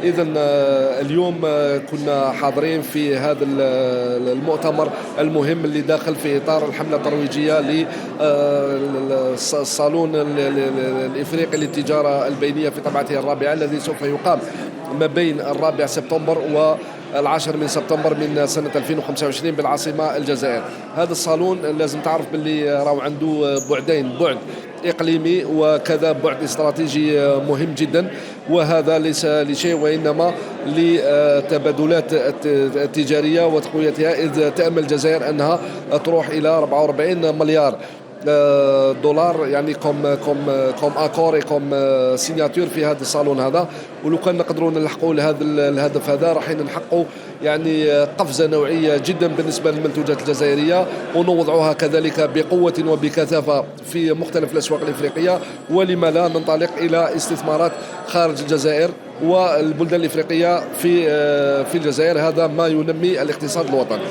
إذا اليوم كنا حاضرين في هذا المؤتمر المهم اللي داخل في إطار الحملة الترويجية للصالون الإفريقي للتجارة البينية في طبعته الرابعة، الذي سوف يقام ما بين 4 سبتمبر والعاشر من سبتمبر من سنة 2025 بالعاصمة الجزائر. هذا الصالون لازم تعرف باللي راهو عنده بعدين، بعد إقليمي وكذا بعد استراتيجي مهم جدا، وهذا ليس لشيء وإنما لتبادلات التجارية وتقويتها، إذ تأمل الجزائر أنها تروح إلى 44 مليار دولار، يعني كوم اكور كوم سيناتور في هذا الصالون هذا. ولو كان نقدروا نلحقوا لهذا الهدف هذا راح نحققوا يعني قفزه نوعيه جدا بالنسبه للمنتوجات الجزائريه، ونوضعوها كذلك بقوه وبكثافه في مختلف الاسواق الافريقيه. ولما لا ننطلق الى استثمارات خارج الجزائر والبلدان الافريقيه في الجزائر، هذا ما ينمي الاقتصاد الوطني.